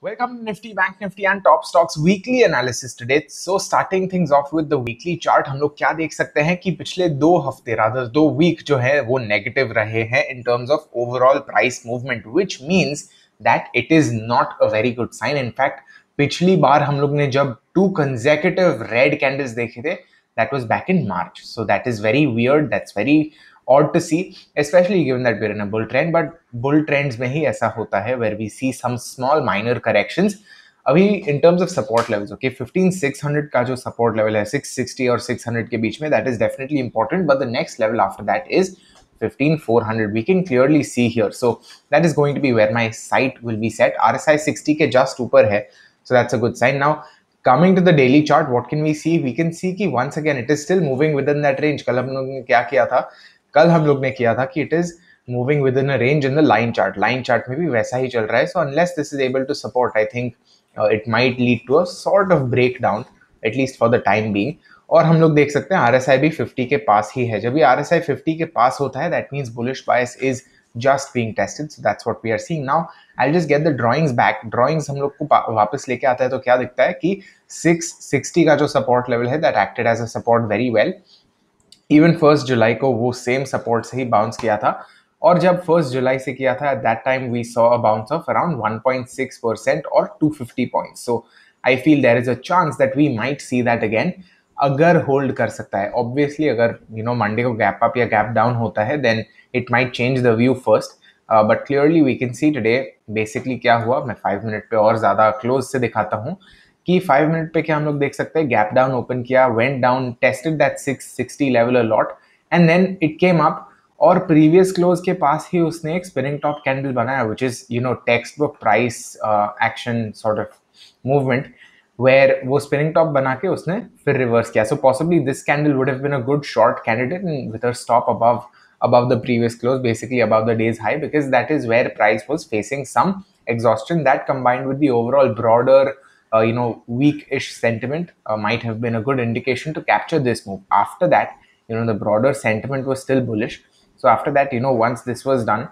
Welcome to Nifty, Bank Nifty and Top Stocks weekly analysis today. So starting things off with the weekly chart, हम लोग क्या देख सकते हैं कि पिछले 2 हफ्ते रादर 2 वीक जो है वो नेगेटिव रहे हैं in terms of overall price movement, which means that it is not a very good sign. In fact, पिछली बार हम लोग ने जब 2 consecutive red candles देखे थे, that was back in March. So that is very weird. That's very odd to see, especially given that we're in a bull trend. But bull trends में ही ऐसा होता है where we see some small minor corrections. अभी in terms of support levels, okay, 15,600 का जो support level है 660 और 600 के बीच में, that is definitely important. But the next level after that is 15,400. We can clearly see here. So that is going to be where my sight will be set. RSI 60 के just ऊपर है, so that's a good sign. Now coming to the daily chart, what can we see? We can see कि once again it is still moving within that range. कल हम लोग ने क्या किया था? कल हम लोग ने किया था कि it is moving within a range in the line chart में भी वैसा ही चल रहा है. So unless this is able to support, I think it might lead to a sort of break down at least for the time being. और हम लोग देख सकते हैं आरएसआई भी 50 के पास ही है. जब भी आरएसआई 50 के पास होता है that means bullish bias is just being tested. So that's what we are seeing now. I'll just get the drawings back. Drawings हम लोग को वापस लेके आता है तो क्या दिखता है कि 660 का जो सपोर्ट लेवल है that acted as a support very well. Even 1 जुलाई को वो सेम सपोर्ट से ही बाउंस किया था. और जब 1 जुलाई से किया था, that time we saw a bounce of around 1.6% और 250 points. So I feel there is a chance that we might see that again अगर होल्ड कर सकता है. ऑब्वियसली अगर मंडे को गैप अप या गैप डाउन होता है then it might change the view first. But clearly we can see today basically क्या हुआ. मैं 5 मिनट पे और ज़्यादा क्लोज से दिखाता हूँ कि 5 मिनट पे क्या हम लोग देख सकते हैं. गैप डाउन ओपन किया, went down, tested that 660 level a lot and then it came up और प्रीवियस क्लोज के पास ही उसने एक स्पिनिंग टॉप कैंडल बनाया which is textbook price action sort of movement where वो स्पिनिंग टॉप बना के उसने फिर रिवर्स किया. So possibly this candle would have been a good short candidate with a stop above the previous close, basically above the day's high, because that is where price was facing some exhaustion. That combined with the overall broader weak-ish sentiment might have been a good indication to capture this move. After that, the broader sentiment was still bullish. So after that, once this was done,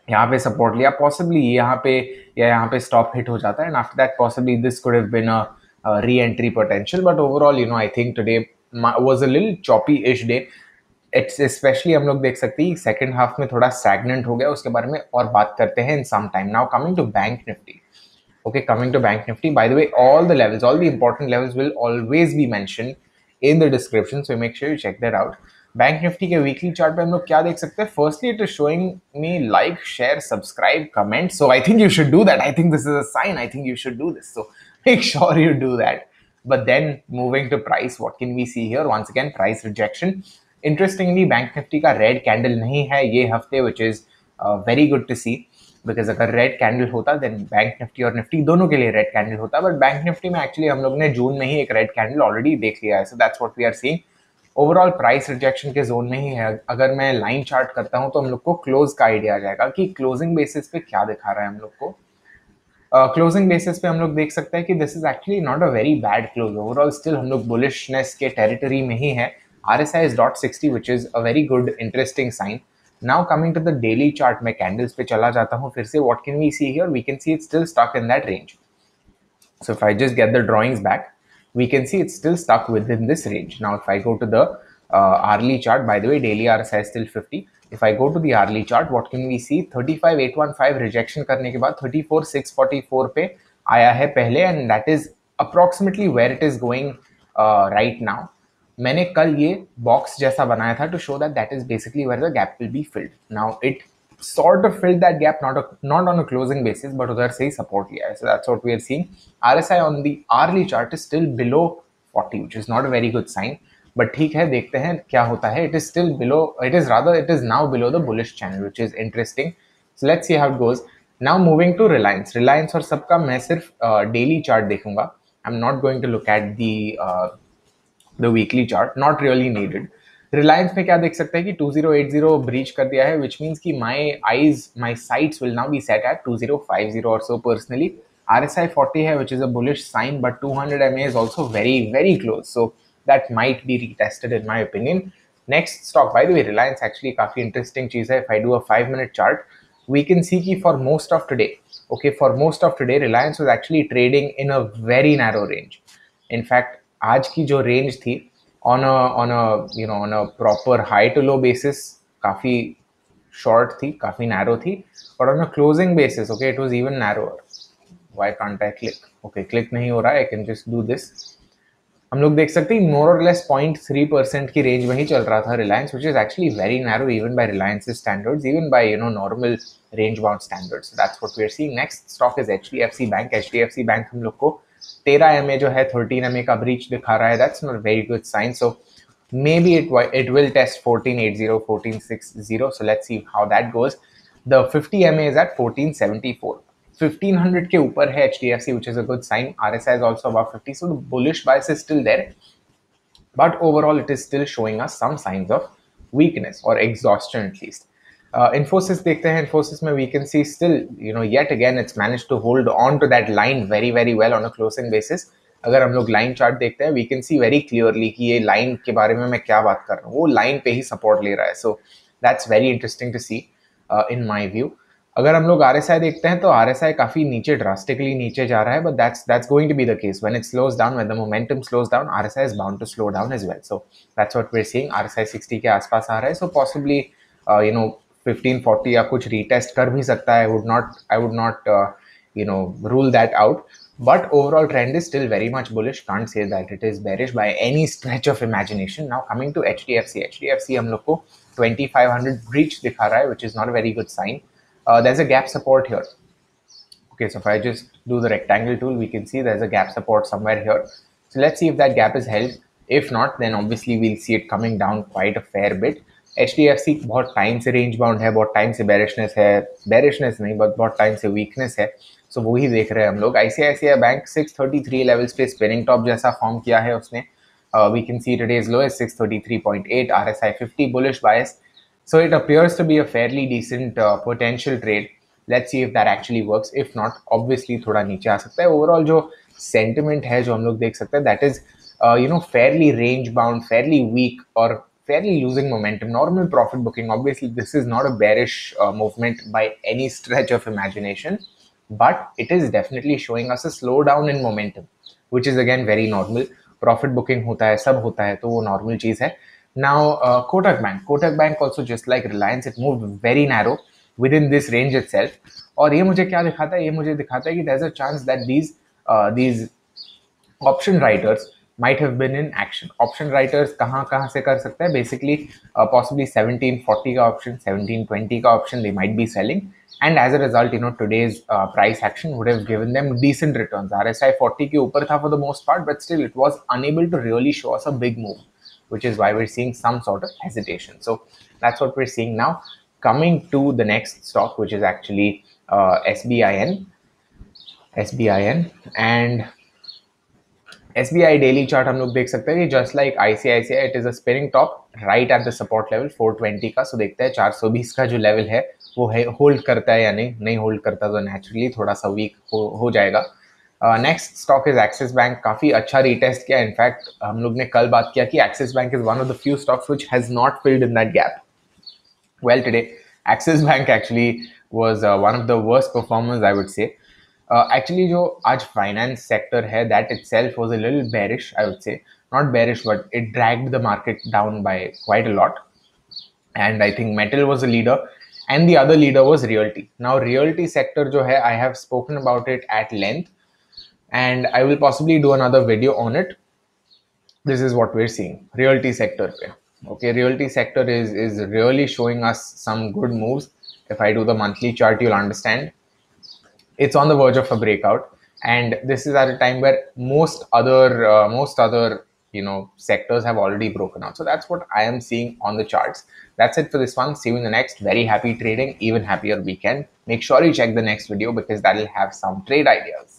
यहाँ पे support लिया, possibly यहाँ पे या यहाँ पे stop hit हो जाता है and after that possibly this could have been a re entry potential. But overall I think today was a little choppy ish day. It's specially हम लोग देख सकते हैं सेकंड हाफ में थोड़ा स्टैग्नेंट हो गया. उसके बारे में और बात करते हैं in some time. Now coming to bank Nifty. Okay, coming to Bank Nifty, by the way, all the important levels will always be mentioned in the description, so make sure you check that out. Bank Nifty के weekly chart पे हम लोग क्या देख सकते हैं? Firstly, it is showing me like, share, subscribe, comment. So I think you should do that. I think this is a sign. I think you should do this. So make sure you do that. But then moving to price, what can we see here? Once again, price rejection. Interestingly, Bank Nifty का red candle नहीं है ये हफ्ते, which is very good to see. Because अगर red candle होता then bank Nifty और Nifty दोनों के लिए रेड कैंडल होता. बट बैंक निफ्टी में एक्चुअली हम लोग ने जून में ही एक रेड कैंडल ऑलरेडी देख लिया है. So that's what we are seeing. Overall price rejection के जोन में ही है. अगर मैं लाइन चार्ट करता हूं तो हम लोग को क्लोज का आइडिया आ जाएगा कि क्लोजिंग बेसिस पे क्या दिखा रहा है हम लोग को. क्लोजिंग बेसिस पे हम लोग देख सकते हैं कि this is actually not a very bad close. Overall still हम लोग बुलिशनेस के टेरिटरी में ही है. RSI is .60 which is a very good interesting sign. Now coming to the daily chart, मैं candles पे चला जाता हूँ फिर से. What can we see here? We can see it's still stuck in that range. So if I just get the drawings back, we can see it's still stuck within this range. Now if I go to the hourly chart, by the way, daily RSI is still 50. If I go to the hourly chart, what can we see? 35,815 rejection करने के बाद 34,644 पे आया है पहले, and that is approximately where it is going right now. मैंने कल ये बॉक्स जैसा बनाया था to show that is basically where the gap will be filled. Now it sort of filled that gap, not on a closing basis, but उधर से ही support लिया है. So that's what we are seeing. RSI on the hourly chart is still below 40, which is not a very good sign. But ठीक है, देखते हैं क्या होता है. It is still below. It is now below the bullish channel, which is interesting. So let's see how it goes. Now moving to Reliance. Reliance और सबका मैं सिर्फ daily chart देखूंगा. I'm not going to look at the weekly chart, not really needed. Reliance में क्या देख सकते हैं कि 2080 ब्रीच कर दिया है, which means कि my sights will now be set at 2050 or so. Personally, RSI 40 है, which is a bullish sign, but 200 MA is also very very close, so that might be retested in my opinion. Next stock, by the way, Reliance actually काफी interesting चीज है. If I do a 5-minute chart, we can see कि for most of today, okay, for most of today Reliance was actually trading in a very narrow range. In fact, आज की जो range थी on a proper high to low basis काफी short थी, काफी narrow थी, but on a closing basis, okay, it was even narrower. Why can't I click? Okay, click नहीं हो रहा है, I can just do this. हम लोग देख सकते हैं मोर और लेस 0.3% की रेंज में ही चल रहा था Reliance, which is actually very narrow even by Reliance standards, even by normal range bound standards. That's what we are seeing. Next stock is HDFC bank. HDFC bank हम लोग को 13 एमए जो है 13 एमए का ब्रीच दिखा रहा है. That's not very good sign. So maybe it will test 1480, 1460. So let's see how that goes. The 50 MA is at 1474. 1500 के ऊपर है HDFC, which is a good sign. RSI is also above 50, so the bullish bias is still there. But overall, it is still showing us some signs of weakness or exhaustion at least. Infosys देखते हैं. Infosys में we can see still, yet again it's managed to hold on to that line very very well on a closing basis. अगर हम लोग line chart देखते हैं, we can see very clearly कि ये लाइन के बारे में मैं क्या बात कर रहा हूँ, वो लाइन पे ही सपोर्ट ले रहा है. So that's very interesting to see in my view. अगर हम लोग RSI देखते हैं तो RSI काफी नीचे, ड्रास्टिकली नीचे जा रहा है, but that's going to be the case. When it slows down, when the momentum slows down, RSI is bound to slow down as well. So that's what we are seeing. RSI 60 के आसपास आ रहा है, सो possibly 1540 या कुछ retest कर भी सकता है. I would not rule that out. But overall trend is still very much bullish. Can't say that it is bearish by any stretch of imagination. Now coming to HDFC. HDFC हम लोग को 2500 breach दिखा रहा है, which is not a very good sign. There's a gap support here. Okay, so if I just do the rectangle tool, we can see there's a gap support somewhere here. So let's see if that gap is held. If not, then obviously we'll see it coming down quite a fair bit. HDFC बहुत time से range bound है, बहुत time से bearishness है, bearishness नहीं but बहुत time से weakness है. सो वही देख रहे हैं हम लोग. ICICI बैंक 633 लेवल्स पे स्पिनिंग टॉप जैसा फॉर्म किया है उसने. We can see today's low is 633.8. RSI 50 bullish bias. So it appears to be a fairly decent potential trade. Let's see if that actually works. If not, obviously थोड़ा नीचे आ सकता है. Overall जो sentiment है जो हम लोग देख सकते हैं, that is fairly range bound, fairly weak, or fairly losing momentum. Normal profit booking. Obviously, this is not a bearish movement by any stretch of imagination, but it is definitely showing us a slowdown in momentum, which is again very normal. Profit booking होता है, सब होता है, तो वो normal चीज है. Now, Kotak Bank also, just like Reliance, it moved very narrow within this range itself. और ये मुझे क्या दिखाता है? ये मुझे दिखाता है कि there's a chance that these option writers might have been in action. Option writers कहाँ से कर सकते हैं? Basically, possibly 1740 का option, 1720 का option they might be selling, and as a result, today's price action would have given them decent returns. RSI 40 के ऊपर था for the most part, but still it was unable to really show us a big move, which is why we're seeing some sort of hesitation. So that's what we're seeing now. Coming to the next stock, which is actually SBIN, and SBI daily chart हम लोग देख सकते हैं कि just like ICICI, it is a spinning top right at the support level 420 का. सो देखते हैं 420 का जो लेवल है वो है होल्ड करता है या नहीं होल्ड करता तो नेचुरली थोड़ा सा वीक हो जाएगा. Next stock is axis bank. काफी अच्छा रीटेस्ट किया. इनफैक्ट हम लोग ने कल बात किया कि axis bank is one of the few stocks which has not filled in that gap. Well, today axis bank actually was one of the worst performers, I would say. Actually, जो आज finance sector है, that itself was a little bearish, I would say. Not bearish, but it dragged the market down by quite a lot. And I think metal was a leader, and the other leader was realty. Now, realty sector जो है, I have spoken about it at length, and I will possibly do another video on it. This is what we're seeing. Realty sector पे. Okay, realty sector is really showing us some good moves. If I do the monthly chart, you'll understand. It's on the verge of a breakout, and this is at a time where most other sectors have already broken out. So that's what I am seeing on the charts. That's it for this one. See you in the next. Very happy trading, even happier weekend. Make sure you check the next video because that will have some trade ideas.